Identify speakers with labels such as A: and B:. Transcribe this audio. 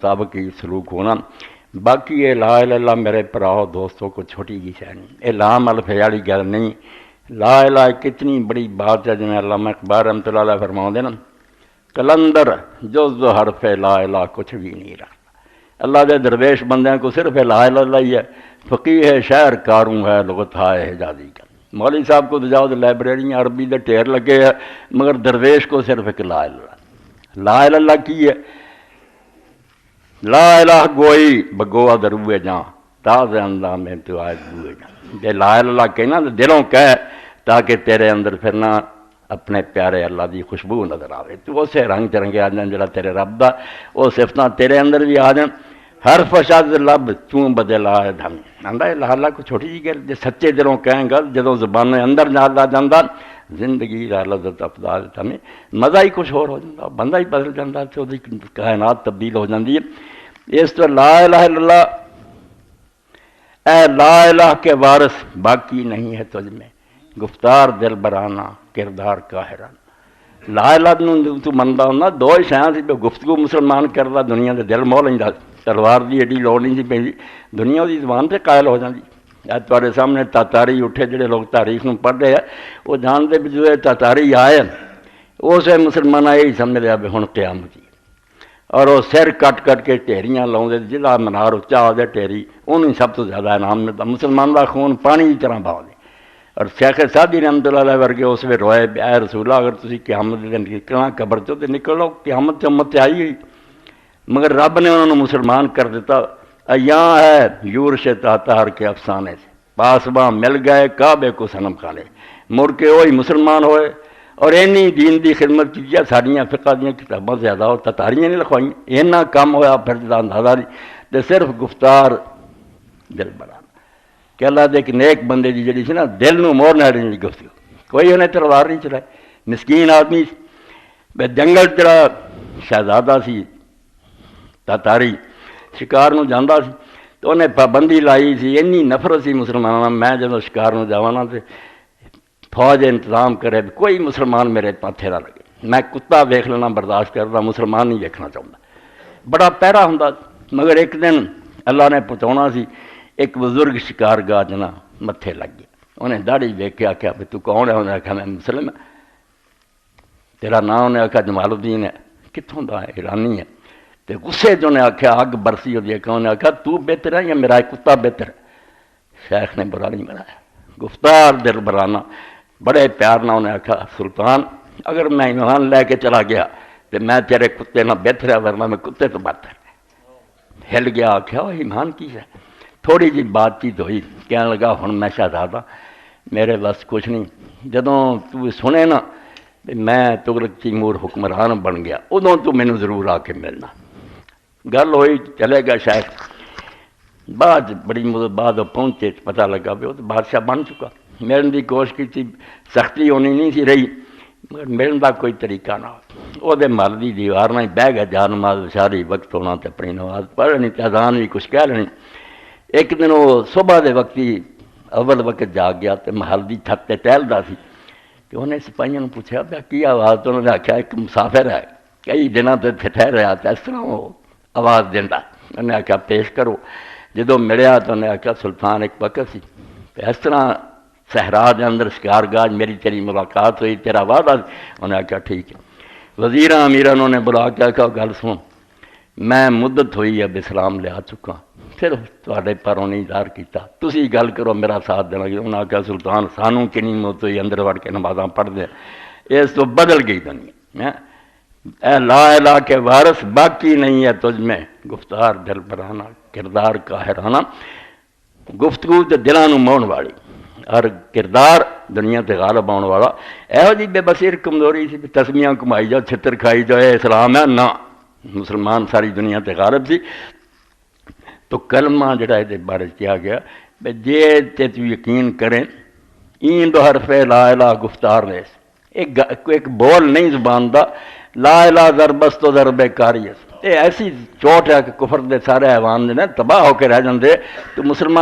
A: مطابق ہی سلوک ہونا. باقی یہ لا الہ الا اللہ میرے پراؤ دوستوں کو چھوٹی کی شے نہیں، یہ لام الفے والی گل نہیں. لا الہ کتنی بڑی بات ہے، جنہیں علامہ اقبال رحمۃ اللہ علیہ فرماؤں دے نا، کلندر جز حرف لا الہ کچھ بھی نہیں رکھتا. اللہ دے درویش بندیاں کو صرف لا الہ الا ہی ہے. فقیہ ہے، شاعر کاروں ہے، لغت ہے حجازی کا. مولوی صاحب کو جاؤ تو لائبریری عربی دے ٹھیر لگے ہے، مگر درویش کو صرف ایک لا الہ الا. لا الہ الا کی ہے؟ لا الہ گوئی بگوا دروے جاں تاز اندام میں تو آئے دوئے جاں. یہ لا الہ الا کہنا تو دلوں کہہ، تاکہ تیرے اندر پھر نہ اپنے پیارے اللہ دی خوشبو نظر آوے. تو اسے رنگ چرنگے آ جان جڑا تیرے رب دا، وہ صفتاں تیرے اندر بھی آ جان. ہر فشاد لب چون بدلا ہے دھم. آندا ہے لا الہ کو چھوٹی جی گل، جے سچے دلوں کہیں گل جدوں زبان اندر نالا جاندا، زندگی دا لذت افضال تمہیں مزہ ہی کچھ اور ہو جاتا، بندہ ہی بدل جاتا، تو کائنات تبدیل ہو جاتی ہے. اس تو لا الہ الا اللہ، اے لا الہ کے وارث باقی نہیں ہے تجھ میں، گفتار دل برانا کردار قاہرانہ. لا الہ تو مندا ہونا دو ہی شیاں سی، گفتگو مسلمان کردا دنیا دے دل موہ لیندا، تلوار دی ایڈی لوڑ نہیں سی پیندی، دنیا دی زبان تے قائل ہو جاندی. اج تواڈے سامنے تاتاری اٹھے، جڑے لوگ تاریخ نوں پڑھ رہے ہیں وہ جانتے بھی جو تاتاری آئے اسے مسلمان یہی سمجھ لیا بھی ہن قیامت ہی. اور وہ سر کٹ کٹ کے ٹھیریاں لاؤندے، جہاں منار اچا ہو جائے ٹھیری انہوں سب تو زیادہ انعام ملتا. مسلمان دا خون پانی کی طرح بہا دے. اور شیخ سعدی رحمۃ اللہ علیہ ورگے اس ویلے روئے، اے رسولہ اگر تسی قیامت دے دن نکلنا قبر چوں تے نکل لو، قیامت تے امت آئی ہوئی. مگر رب نے انہوں نے مسلمان کر دیتا. ایاں ہے یورش تاتار کے افسانے سے، پاسباں مل گئے کعبے کو صنم خانے. مڑ کے وہی مسلمان ہوئے اور اینی دین دی خدمت کی. ساڑیاں فقہ دیاں کتاباں زیادہ اور تتاریاں نہیں لکھوائیں، اینا کام ہویا پھر جدا اندازہ نہیں. تے صرف گفتار دل بڑھانا کہ اللہ دے ایک نیک بندے دی جڑی سی نا دل نو مور نہ رہی گفتگو. کوئی انہیں تلوار نہیں چلائے، مسکین آدمی جنگل جڑا شہزادہ سی تاتاری شکار نو جاندا سی، تو انہیں پابندی لائی سی. اینی نفرت سی مسلمانوں، میں جدوں شکار نو جاواں تے فوج انتظام کرے کوئی مسلمان میرے پاتھے نہ لگے. میں کتا ویکھ لینا برداشت کردا، مسلمان نہیں ویکھنا چاہتا. بڑا پیرا ہوندا. مگر ایک دن اللہ نے پہنچاؤنا سی، ایک بزرگ شکارگاہ جنا متھے لگ گیا. انہیں داڑھی ویکھ کے آخیا بھی تو کون ہے؟ انہیں آخیا میں مسلم ہوں. تیرا نام؟ انہیں آخیا جمال الدین ہے. کتوں دا ہے؟ ایرانی ہے. تو غصے چ انہیں آخیا اگ برسی ہوتی ہے کہ انہیں آخیا تو بہتر ہے یا میرا کتا بہتر ہے؟ شیخ نے برا نہیں بنایا، گفتار دل برانا بڑے پیار نہ. انہیں آخیا سلطان اگر میں ایمان لے کے چلا گیا تو میں تیرے کتے نہ بہتر ہے، ورنہ میں کتے تو بہتر. ہل گیا. آخیا وہ ایمان کی ہے. تھوڑی جی بات چیت ہوئی، کہنے لگا ہن میں شہزادہ میرے بس کچھ نہیں، جدوں تو سنے نا میں تغلق تیمور حکمران بن گیا ادوں تو مینوں ضرور آ کے ملنا. گل ہوئی، چلے گا شاید. بعد بڑی مدت بعد پہنچے پتہ لگا بھی وہ تو بادشاہ بن چکا. ملن کی کوشش کی تھی، سختی ہونی نہیں سی رہی، مگر ملن کا کوئی طریقہ نہ. وہ مر کی دیوار نہ بہ گیا، جا نماز ساری وقت ہونا تو اپنی نماز پڑھ لینی، اذان بھی کچھ کہہ لینی. ایک دن وہ صبح دے وقت ہی اول وقت جاگ گیا تو محل کی چھت تے ٹہلدا سی. کہ انہیں سپاہیوں نے پوچھا بھیا کی آواز؟ تو انہوں نے آخیا ایک مسافر ہے کئی دنوں تو ٹھہر رہا تھا، اس طرح وہ آواز دینا. انہیں آخیا پیش کرو. جدو ملیا تو انہیں آخیا سلطان ایک وقت سی اس طرح صحرا دے اندر شکارگاہ میری تیری ملاقات ہوئی، تیرا وعدہ. انہیں آخیا ٹھیک ہے. وزیراں امیراں انہوں نے بلا کے آخیا گل سن، میں مدت ہوئی اب اسلام لیا چکا، پھر تواڈے پروں نہیں اظہار کیتا، تسی گل کرو میرا ساتھ دینا. انہوں نے آخیا سلطان سانوں کنی موت ہوئی، اندر وڑ کے نمازاں پڑھ دیں. اس تو بدل گئی دنیا. اے لا الہ کے وارث باقی نہیں ہے تجھ میں، گفتار دل برانا کردار قاہرانہ. گفتگو تے دلاں نوں موہن والی اور کردار دنیا تے غالب آن والا. یہو جی بے بصیر کمزوری سی، تسمیاں کمائی جاؤ، چھتر کھائی جاؤ، اے اسلام ہے نہ. مسلمان ساری دنیا تے غالب سی. تو کلمہ جڑا یہ بارے کیا گیا جے تے تو یقین کریں این دو حرف لا الہ گفتار نے ایک بول نہیں زبان دا. لا الہ ضربست و ضرب کاریس، یہ ایسی چوٹ ہے کہ کفر دے سارے حیوان نے تباہ ہو کے رہ جاندے. تو مسلمان